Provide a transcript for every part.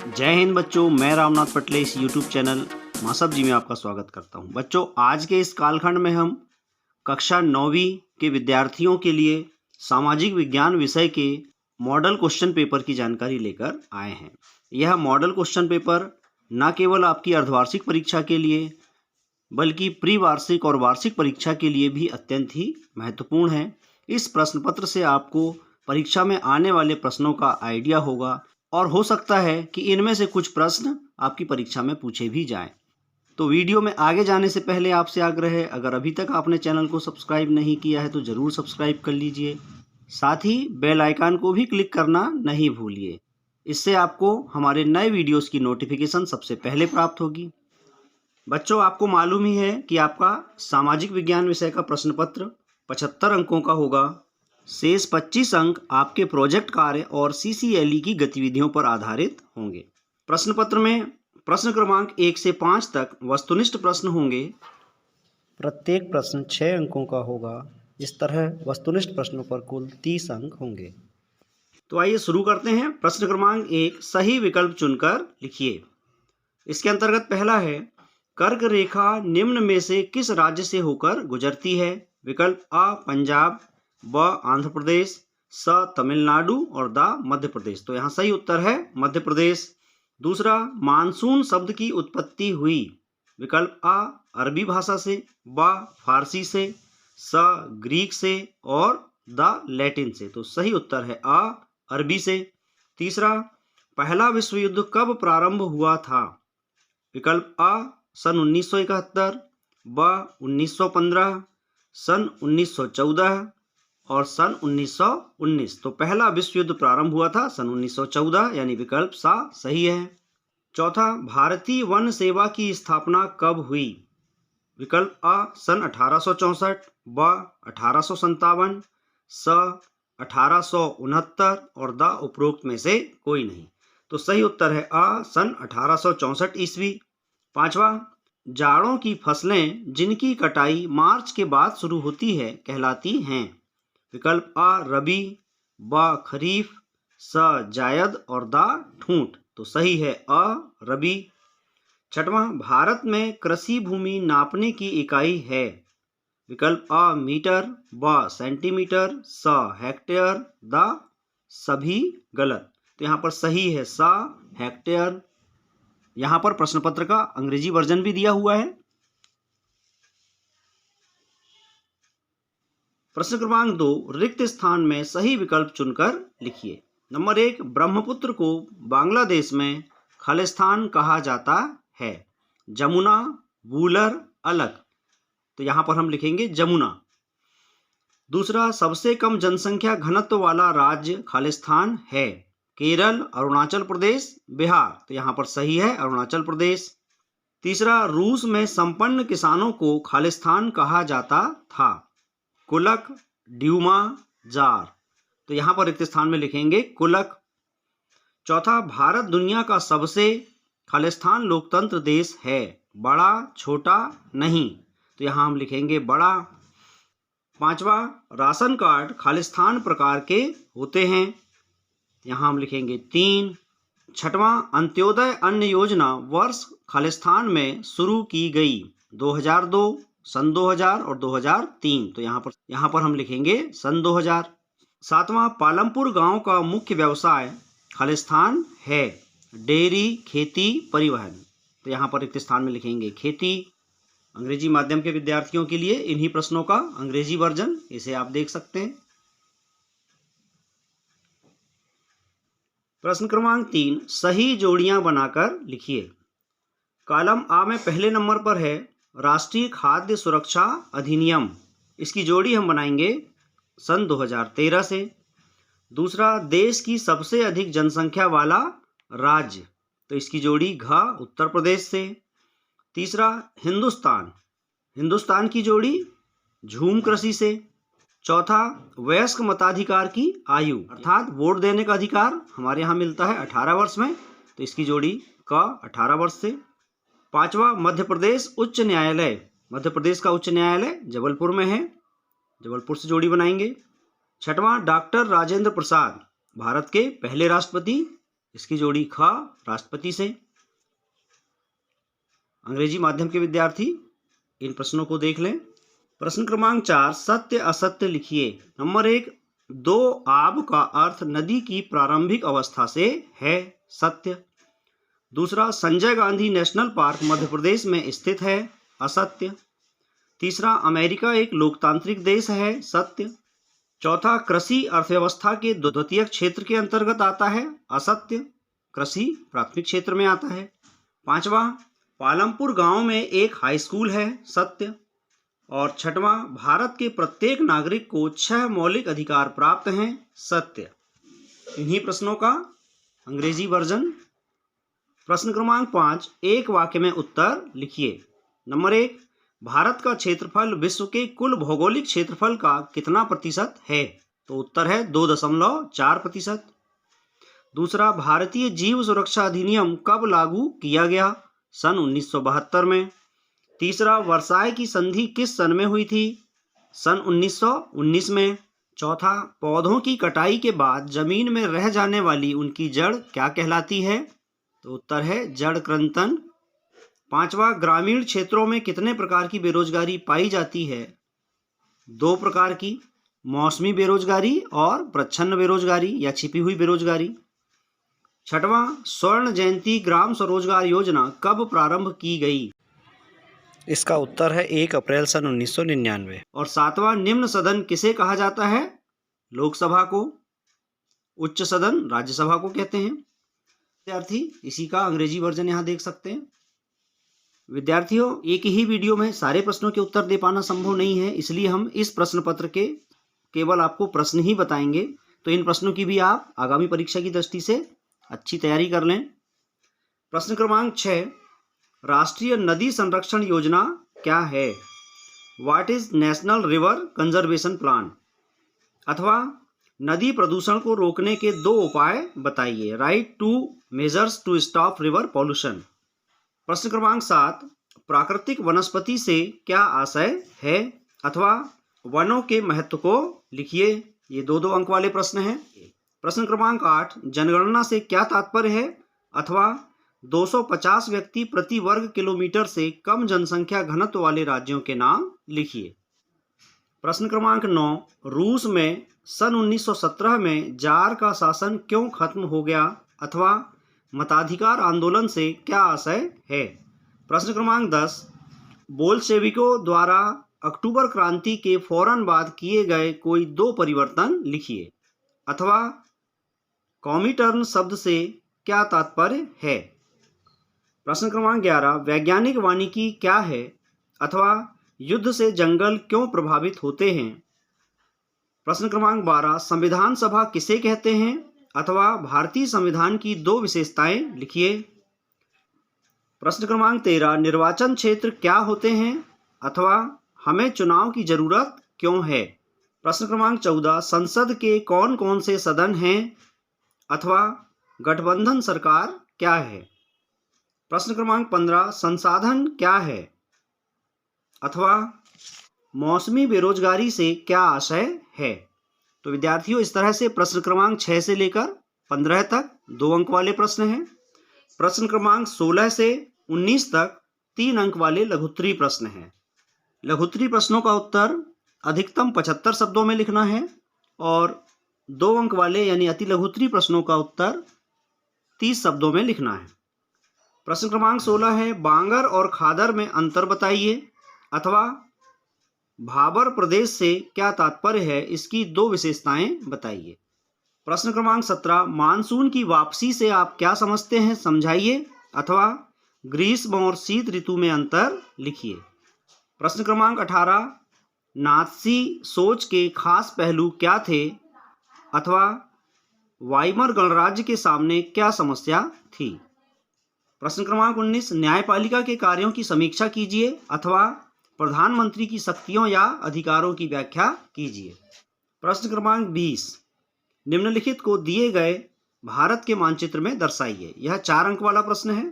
जय हिंद बच्चों, मैं रामनाथ पटले इस YouTube चैनल मासब जी में आपका स्वागत करता हूं। बच्चों, आज के इस कालखंड में हम कक्षा 9वीं के विद्यार्थियों के लिए सामाजिक विज्ञान विषय के मॉडल क्वेश्चन पेपर की जानकारी लेकर आए हैं। यह मॉडल क्वेश्चन पेपर न केवल आपकी अर्धवार्षिक परीक्षा के लिए बल्कि प्री वार्षिक और वार्षिक परीक्षा के लिए भी अत्यंत ही महत्वपूर्ण है। इस प्रश्न पत्र से आपको परीक्षा में आने वाले प्रश्नों का आइडिया होगा और हो सकता है कि इनमें से कुछ प्रश्न आपकी परीक्षा में पूछे भी जाएं। तो वीडियो में आगे जाने से पहले आपसे आग्रह है, अगर अभी तक आपने चैनल को सब्सक्राइब नहीं किया है तो ज़रूर सब्सक्राइब कर लीजिए। साथ ही बेल आइकन को भी क्लिक करना नहीं भूलिए। इससे आपको हमारे नए वीडियोस की नोटिफिकेशन सबसे पहले प्राप्त होगी। बच्चों, आपको मालूम ही है कि आपका सामाजिक विज्ञान विषय का प्रश्न पत्र 75 अंकों का होगा। शेष 25 अंक आपके प्रोजेक्ट कार्य और CCLE की गतिविधियों पर आधारित होंगे। प्रश्न पत्र में प्रश्न क्रमांक 1 से 5 तक वस्तुनिष्ठ प्रश्न होंगे। प्रत्येक प्रश्न 6 अंकों का होगा। इस तरह वस्तुनिष्ठ प्रश्नों पर कुल 30 अंक होंगे। तो आइए शुरू करते हैं। प्रश्न क्रमांक 1, सही विकल्प चुनकर लिखिए। इसके अंतर्गत पहला है, कर्क रेखा निम्न में से किस राज्य से होकर गुजरती है? विकल्प आ पंजाब, ब आंध्र प्रदेश, स तमिलनाडु और द मध्य प्रदेश। तो यहाँ सही उत्तर है मध्य प्रदेश। दूसरा, मानसून शब्द की उत्पत्ति हुई? विकल्प आ अरबी भाषा से, ब फारसी से, स ग्रीक से और द लैटिन से। तो सही उत्तर है आ अरबी से। तीसरा, पहला विश्व युद्ध कब प्रारंभ हुआ था? विकल्प आ सन 1971, ब 1915, सन 1914 और सन 1919। तो पहला विश्व युद्ध प्रारंभ हुआ था सन 1914, यानी विकल्प सा सही है। चौथा, भारतीय वन सेवा की स्थापना कब हुई? विकल्प आ सन 1864, ब 1857, स 1869 और द उपरोक्त में से कोई नहीं। तो सही उत्तर है आ सन 1864 ईस्वी। पांचवा, जाड़ों की फसलें जिनकी कटाई मार्च के बाद शुरू होती है कहलाती हैं? विकल्प आ रबी, ब खरीफ, स जायद और द ठूंठ। तो सही है अ रबी। छठवां, भारत में कृषि भूमि नापने की इकाई है? विकल्प आ मीटर, ब सेंटीमीटर, स हेक्टेयर, द सभी गलत। तो यहाँ पर सही है स हेक्टेयर। यहाँ पर प्रश्न पत्र का अंग्रेजी वर्जन भी दिया हुआ है। प्रश्न क्रमांक 2, रिक्त स्थान में सही विकल्प चुनकर लिखिए। नंबर 1, ब्रह्मपुत्र को बांग्लादेश में खालिस्तान कहा जाता है? जमुना, वूलर, अलग। तो यहाँ पर हम लिखेंगे जमुना। दूसरा, सबसे कम जनसंख्या घनत्व वाला राज्य खालिस्तान है? केरल, अरुणाचल प्रदेश, बिहार। तो यहाँ पर सही है अरुणाचल प्रदेश। तीसरा, रूस में संपन्न किसानों को खालिस्तान कहा जाता था? कुलक, ड्यूमा, जार। तो यहाँ पर रिक्त स्थान में लिखेंगे कुलक। चौथा, भारत दुनिया का सबसे खालिस्तान लोकतंत्र देश है? बड़ा, छोटा, नहीं। तो यहाँ हम लिखेंगे बड़ा। पांचवा, राशन कार्ड खालिस्तान प्रकार के होते हैं? यहाँ हम लिखेंगे 3। छठवां, अंत्योदय अन्न योजना वर्ष खालिस्तान में शुरू की गई? 2002, सन 2000 और 2003। तो यहाँ पर हम लिखेंगे सन 2000। सातवां, पालमपुर गांव का मुख्य व्यवसाय खालिस्तान है? डेयरी, खेती, परिवहन। तो यहाँ पर रिक्त स्थान में लिखेंगे खेती। अंग्रेजी माध्यम के विद्यार्थियों के लिए इन्हीं प्रश्नों का अंग्रेजी वर्जन, इसे आप देख सकते हैं। प्रश्न क्रमांक 3, सही जोड़ियां बनाकर लिखिए। कॉलम आ में पहले नंबर पर है राष्ट्रीय खाद्य सुरक्षा अधिनियम। इसकी जोड़ी हम बनाएंगे सन 2013 से। दूसरा, देश की सबसे अधिक जनसंख्या वाला राज्य। तो इसकी जोड़ी घ उत्तर प्रदेश से। तीसरा, हिंदुस्तान की जोड़ी झूम कृषि से। चौथा, वयस्क मताधिकार की आयु अर्थात वोट देने का अधिकार हमारे यहाँ मिलता है 18 वर्ष में। तो इसकी जोड़ी क 18 वर्ष से। पांचवा, मध्य प्रदेश उच्च न्यायालय। मध्य प्रदेश का उच्च न्यायालय जबलपुर में है, जबलपुर से जोड़ी बनाएंगे। छठवां, डॉक्टर राजेंद्र प्रसाद भारत के पहले राष्ट्रपति। इसकी जोड़ी ख राष्ट्रपति से। अंग्रेजी माध्यम के विद्यार्थी इन प्रश्नों को देख लें। प्रश्न क्रमांक 4, सत्य असत्य लिखिए। नंबर 1, दो आब का अर्थ नदी की प्रारंभिक अवस्था से है, सत्य। दूसरा, संजय गांधी नेशनल पार्क मध्य प्रदेश में स्थित है, असत्य। तीसरा, अमेरिका एक लोकतांत्रिक देश है, सत्य। चौथा, कृषि अर्थव्यवस्था के द्वितीयक क्षेत्र के अंतर्गत आता है, असत्य। कृषि प्राथमिक क्षेत्र में आता है। पांचवा, पालमपुर गांव में एक हाई स्कूल है, सत्य। और छठवां, भारत के प्रत्येक नागरिक को 6 मौलिक अधिकार प्राप्त हैं, सत्य। इन्हीं प्रश्नों का अंग्रेजी वर्जन। प्रश्न क्रमांक 5, एक वाक्य में उत्तर लिखिए। नंबर 1, भारत का क्षेत्रफल विश्व के कुल भौगोलिक क्षेत्रफल का कितना प्रतिशत है? तो उत्तर है 2.4%। दूसरा, भारतीय जीव सुरक्षा अधिनियम कब लागू किया गया? सन 1972 में। तीसरा, वर्साय की संधि किस सन में हुई थी? सन 1919 में। चौथा, पौधों की कटाई के बाद जमीन में रह जाने वाली उनकी जड़ क्या कहलाती है? तो उत्तर है जड़ कृंतन। पांचवा, ग्रामीण क्षेत्रों में कितने प्रकार की बेरोजगारी पाई जाती है? 2 प्रकार की, मौसमी बेरोजगारी और प्रच्छन्न बेरोजगारी या छिपी हुई बेरोजगारी। छठवां, स्वर्ण जयंती ग्राम स्वरोजगार योजना कब प्रारंभ की गई? इसका उत्तर है 1 अप्रैल सन 1999। और सातवां, निम्न सदन किसे कहा जाता है? लोकसभा को। उच्च सदन राज्यसभा को कहते हैं। विद्यार्थी इसी का अंग्रेजी वर्जन यहाँ देख सकते हैं। विद्यार्थियों, एक ही वीडियो में सारे प्रश्नों के उत्तर दे पाना संभव नहीं है, इसलिए हम इस प्रश्न पत्र के केवल आपको प्रश्न ही बताएंगे। तो इन प्रश्नों की भी आप आगामी परीक्षा की दृष्टि से अच्छी तैयारी कर लें। प्रश्न क्रमांक 6, राष्ट्रीय नदी संरक्षण योजना क्या है? What is national river conservation plan? अथवा नदी प्रदूषण को रोकने के 2 उपाय बताइए। Write 2 measures to stop river pollution. प्रश्न क्रमांक 7, प्राकृतिक वनस्पति से क्या आशय है? अथवा वनों के महत्व को लिखिए। ये 2-2 अंक वाले प्रश्न हैं। प्रश्न क्रमांक 8, जनगणना से क्या तात्पर्य है? अथवा 250 व्यक्ति प्रति वर्ग किलोमीटर से कम जनसंख्या घनत्व वाले राज्यों के नाम लिखिए। प्रश्न क्रमांक 9, रूस में सन 1917 में जार का शासन क्यों खत्म हो गया? अथवा मताधिकार आंदोलन से क्या आशय है? प्रश्न क्रमांक 10, बोल्शेविकों द्वारा अक्टूबर क्रांति के फौरन बाद किए गए कोई 2 परिवर्तन लिखिए। अथवा कॉमिटर्न शब्द से क्या तात्पर्य है? प्रश्न क्रमांक 11, वैज्ञानिक वानिकी क्या है? अथवा युद्ध से जंगल क्यों प्रभावित होते हैं? प्रश्न क्रमांक 12, संविधान सभा किसे कहते हैं? अथवा भारतीय संविधान की 2 विशेषताएं लिखिए। प्रश्न क्रमांक 13, निर्वाचन क्षेत्र क्या होते हैं? अथवा हमें चुनाव की जरूरत क्यों है? प्रश्न क्रमांक 14, संसद के कौन कौन से सदन हैं? अथवा गठबंधन सरकार क्या है? प्रश्न क्रमांक 15, संसाधन क्या है? अथवा मौसमी बेरोजगारी से क्या आशय है? तो विद्यार्थियों, इस तरह से प्रश्न क्रमांक 6 से लेकर 15 तक 2 अंक वाले प्रश्न हैं। प्रश्न क्रमांक 16 से 19 तक 3 अंक वाले लघुत्तरीय प्रश्न हैं। लघुत्तरीय प्रश्नों का उत्तर अधिकतम 75 शब्दों में लिखना है और 2 अंक वाले यानी अति लघुत्तरीय प्रश्नों का उत्तर 30 शब्दों में लिखना है। प्रश्न क्रमांक 16 है, बांगर और खादर में अंतर बताइए। अथवा भाबर प्रदेश से क्या तात्पर्य है? इसकी 2 विशेषताएं बताइए। प्रश्न क्रमांक 17, मानसून की वापसी से आप क्या समझते हैं? समझाइए। अथवा ग्रीष्म और शीत ऋतु में अंतर लिखिए। प्रश्न क्रमांक 18, नात्सी सोच के खास पहलू क्या थे? अथवा वाइमर गणराज्य के सामने क्या समस्या थी? प्रश्न क्रमांक 19, न्यायपालिका के कार्यों की समीक्षा कीजिए। अथवा प्रधानमंत्री की शक्तियों या अधिकारों की व्याख्या कीजिए। प्रश्न क्रमांक 20, निम्नलिखित को दिए गए भारत के मानचित्र में दर्शाइए। यह 4 अंक वाला प्रश्न है।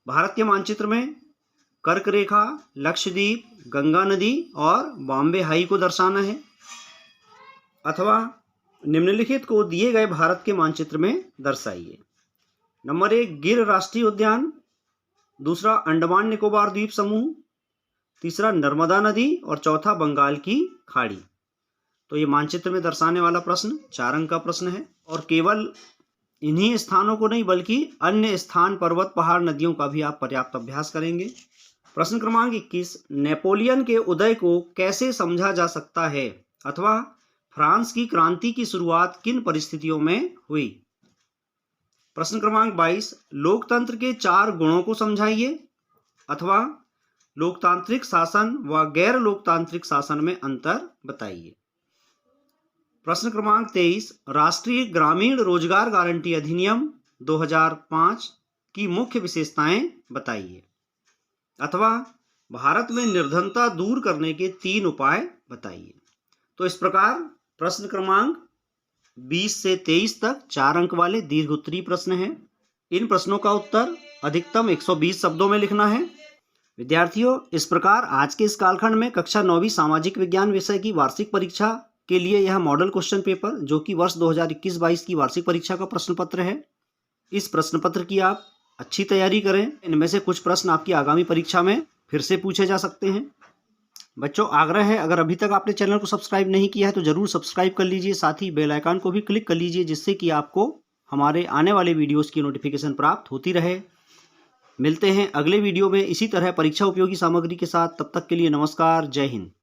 भारत के मानचित्र में कर्क रेखा, लक्षद्वीप, गंगा नदी और बॉम्बे हाई को दर्शाना है। अथवा निम्नलिखित को दिए गए भारत के मानचित्र में दर्शाइए। नंबर 1 गिर राष्ट्रीय उद्यान, दूसरा अंडमान निकोबार द्वीप समूह, तीसरा नर्मदा नदी और चौथा बंगाल की खाड़ी। तो ये मानचित्र में दर्शाने वाला प्रश्न 4 अंक का प्रश्न है और केवल इन्हीं स्थानों को नहीं बल्कि अन्य स्थान, पर्वत, पहाड़, नदियों का भी आप पर्याप्त अभ्यास करेंगे। प्रश्न क्रमांक 21 नेपोलियन के उदय को कैसे समझा जा सकता है अथवा फ्रांस की क्रांति की शुरुआत किन परिस्थितियों में हुई। प्रश्न क्रमांक 22 लोकतंत्र के 4 गुणों को समझाइए अथवा लोकतांत्रिक शासन व गैर लोकतांत्रिक शासन में अंतर बताइए। प्रश्न क्रमांक 23 राष्ट्रीय ग्रामीण रोजगार गारंटी अधिनियम 2005 की मुख्य विशेषताएं बताइए अथवा भारत में निर्धनता दूर करने के 3 उपाय बताइए। तो इस प्रकार प्रश्न क्रमांक 20 से 23 तक 4 अंक वाले दीर्घ उत्तरीय प्रश्न हैं। इन प्रश्नों का उत्तर अधिकतम 120 शब्दों में लिखना है। विद्यार्थियों, इस प्रकार आज के इस कालखंड में कक्षा 9वीं सामाजिक विज्ञान विषय की वार्षिक परीक्षा के लिए यह मॉडल क्वेश्चन पेपर जो कि वर्ष 2021-22 की वार्षिक परीक्षा का प्रश्न पत्र है, इस प्रश्न पत्र की आप अच्छी तैयारी करें। इनमें से कुछ प्रश्न आपकी आगामी परीक्षा में फिर से पूछे जा सकते हैं। बच्चों, आग्रह है अगर अभी तक आपने चैनल को सब्सक्राइब नहीं किया है तो जरूर सब्सक्राइब कर लीजिए, साथ ही बेल आइकन को भी क्लिक कर लीजिए जिससे कि आपको हमारे आने वाले वीडियोस की नोटिफिकेशन प्राप्त होती रहे। मिलते हैं अगले वीडियो में इसी तरह परीक्षा उपयोगी सामग्री के साथ। तब तक के लिए नमस्कार, जय हिंद।